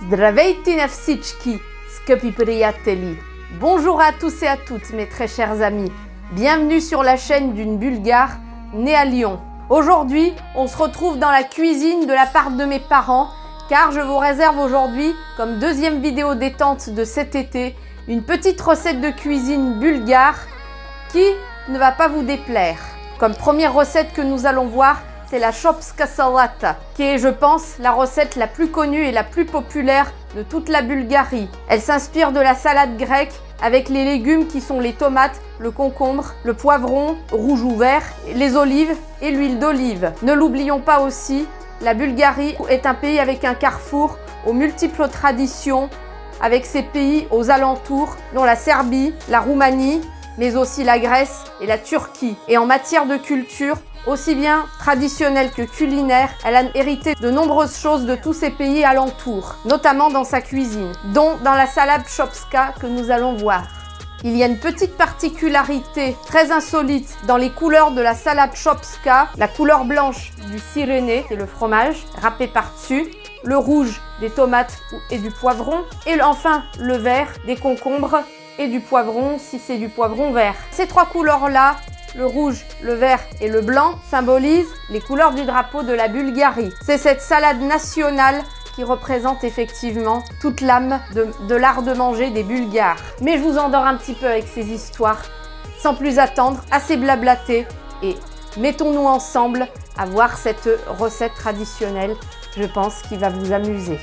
Zdravejte navsički, skupi prijatelji. Bonjour à tous et à toutes mes très chers amis. Bienvenue sur la chaîne d'une Bulgare née à Lyon. Aujourd'hui, on se retrouve dans la cuisine de la part de mes parents car je vous réserve aujourd'hui, comme deuxième vidéo détente de cet été, une petite recette de cuisine bulgare qui ne va pas vous déplaire. Comme première recette que nous allons voir, c'est la shopska salata, qui est, je pense, la recette la plus connue et la plus populaire de toute la Bulgarie. Elle s'inspire de la salade grecque avec les légumes qui sont les tomates, le concombre, le poivron rouge ou vert, les olives et l'huile d'olive. Ne l'oublions pas aussi, la Bulgarie est un pays avec un carrefour aux multiples traditions, avec ses pays aux alentours, dont la Serbie, la Roumanie, mais aussi la Grèce et la Turquie. Et en matière de culture, aussi bien traditionnelle que culinaire, elle a hérité de nombreuses choses de tous ces pays alentours, notamment dans sa cuisine, dont dans la salade shopska que nous allons voir. Il y a une petite particularité très insolite dans les couleurs de la salade shopska, la couleur blanche du Cyréné, c'est le fromage, râpé par-dessus, le rouge des tomates et du poivron, et enfin le vert des concombres et du poivron si c'est du poivron vert. Ces trois couleurs-là, le rouge, le vert et le blanc, symbolisent les couleurs du drapeau de la Bulgarie. C'est cette salade nationale qui représente effectivement toute l'âme de l'art de manger des Bulgares. Mais je vous endors un petit peu avec ces histoires. Sans plus attendre, assez blablaté et mettons-nous ensemble à voir cette recette traditionnelle, je pense, qui va vous amuser.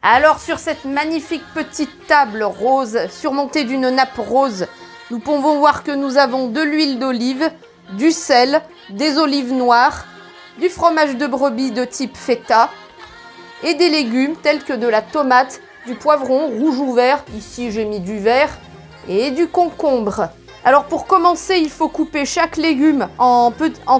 Alors sur cette magnifique petite table rose, surmontée d'une nappe rose, nous pouvons voir que nous avons de l'huile d'olive, du sel, des olives noires, du fromage de brebis de type feta et des légumes tels que de la tomate, du poivron rouge ou vert, ici j'ai mis du vert, et du concombre. Alors pour commencer, il faut couper chaque légume en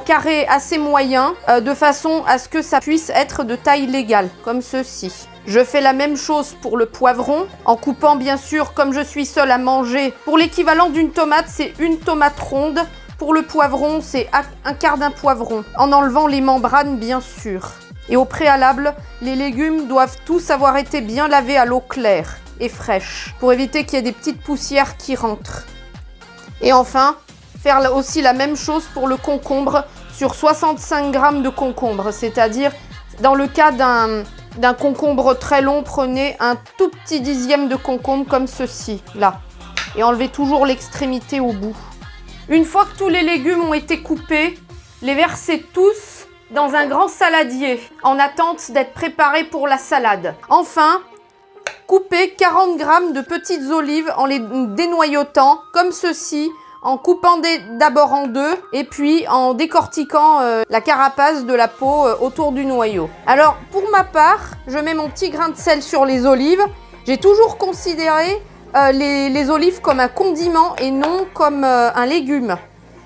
carrés assez moyens, de façon à ce que ça puisse être de taille légale, comme ceci. Je fais la même chose pour le poivron, en coupant bien sûr, comme je suis seule à manger, pour l'équivalent d'une tomate, c'est une tomate ronde. Pour le poivron, c'est un quart d'un poivron, en enlevant les membranes bien sûr. Et au préalable, les légumes doivent tous avoir été bien lavés à l'eau claire et fraîche, pour éviter qu'il y ait des petites poussières qui rentrent. Et enfin, faire aussi la même chose pour le concombre sur 65 g de concombre, c'est-à-dire dans le cas d'un concombre très long, prenez un tout petit dixième de concombre comme ceci, là. Et enlevez toujours l'extrémité au bout. Une fois que tous les légumes ont été coupés, les versez tous dans un grand saladier, en attente d'être préparés pour la salade. Enfin, coupez 40 g de petites olives en les dénoyautant, comme ceci, en coupant d'abord en deux et puis en décortiquant la carapace de la peau autour du noyau. Alors pour ma part, je mets mon petit grain de sel sur les olives. J'ai toujours considéré les olives comme un condiment et non comme un légume.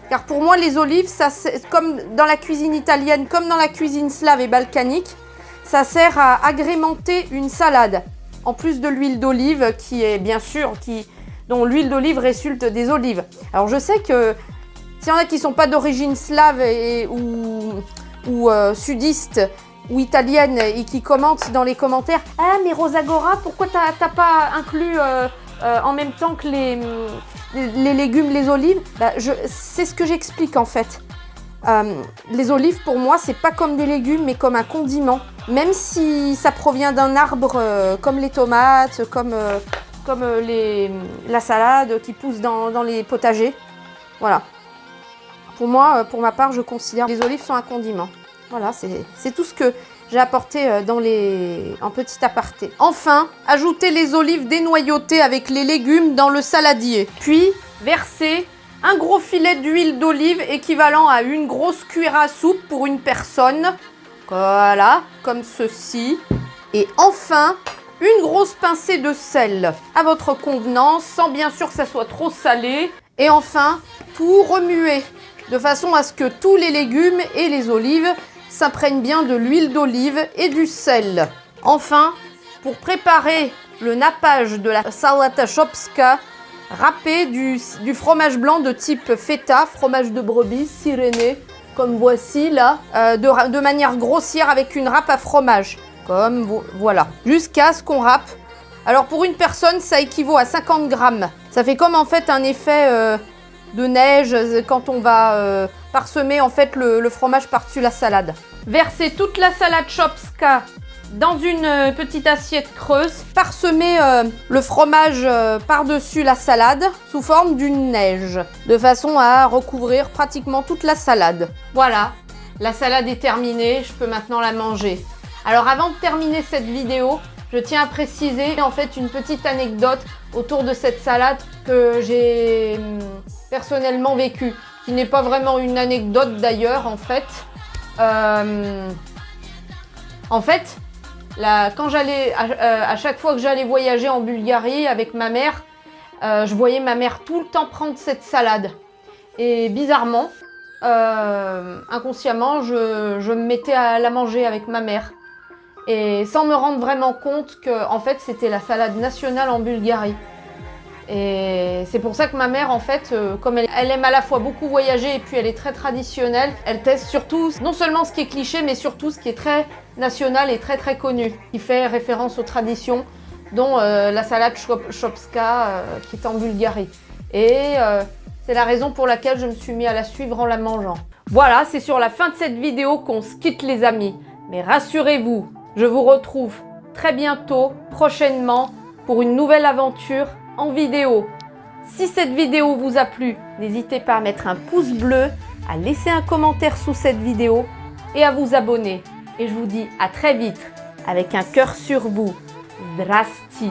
Car pour moi les olives, ça, comme dans la cuisine italienne, comme dans la cuisine slave et balkanique, ça sert à agrémenter une salade. En plus de l'huile d'olive qui est bien sûr dont l'huile d'olive résulte des olives. Alors je sais que s'il y en a qui ne sont pas d'origine slave ou sudiste ou italienne et qui commentent dans les commentaires « Ah mais Rosagora, pourquoi t'as pas inclus en même temps que les légumes, les olives ?» C'est ce que j'explique en fait. Les olives pour moi c'est pas comme des légumes mais comme un condiment. Même si ça provient d'un arbre comme les tomates, comme la salade qui pousse dans les potagers. Voilà. Pour moi, pour ma part, je considère que les olives sont un condiment. Voilà, c'est tout ce que j'ai apporté en petit aparté. Enfin, ajoutez les olives dénoyautées avec les légumes dans le saladier. Puis, versez un gros filet d'huile d'olive équivalent à une grosse cuillère à soupe pour une personne. Voilà, comme ceci. Et enfin, une grosse pincée de sel à votre convenance, sans bien sûr que ça soit trop salé. Et enfin, tout remuer de façon à ce que tous les légumes et les olives s'imprègnent bien de l'huile d'olive et du sel. Enfin, pour préparer le nappage de la salata szopska râpé du fromage blanc de type feta, fromage de brebis, Cyrénée, comme voici là, de manière grossière avec une râpe à fromage, comme voilà, jusqu'à ce qu'on râpe. Alors pour une personne, ça équivaut à 50 grammes. Ça fait comme en fait un effet de neige quand on va parsemer en fait le fromage par-dessus la salade. Versez toute la salade szopska dans une petite assiette creuse, parsemer le fromage par-dessus la salade sous forme d'une neige, de façon à recouvrir pratiquement toute la salade. Voilà, la salade est terminée, je peux maintenant la manger. Alors avant de terminer cette vidéo, je tiens à préciser en fait une petite anecdote autour de cette salade que j'ai personnellement vécue, qui n'est pas vraiment une anecdote d'ailleurs en fait. Quand j'allais, à chaque fois que j'allais voyager en Bulgarie avec ma mère, je voyais ma mère tout le temps prendre cette salade. Et bizarrement, inconsciemment, je me mettais à la manger avec ma mère. Et sans me rendre vraiment compte que en fait, c'était la salade nationale en Bulgarie. Et c'est pour ça que ma mère, en fait, comme elle aime à la fois beaucoup voyager et puis elle est très traditionnelle, elle teste surtout, non seulement ce qui est cliché, mais surtout ce qui est très national et très très connu, qui fait référence aux traditions, dont la salade szopska qui est en Bulgarie. Et c'est la raison pour laquelle je me suis mis à la suivre en la mangeant. Voilà, c'est sur la fin de cette vidéo qu'on se quitte les amis. Mais rassurez-vous, je vous retrouve très bientôt, prochainement, pour une nouvelle aventure en vidéo. Si cette vidéo vous a plu, n'hésitez pas à mettre un pouce bleu, à laisser un commentaire sous cette vidéo et à vous abonner. Et je vous dis à très vite avec un cœur sur vous. Zdrasti.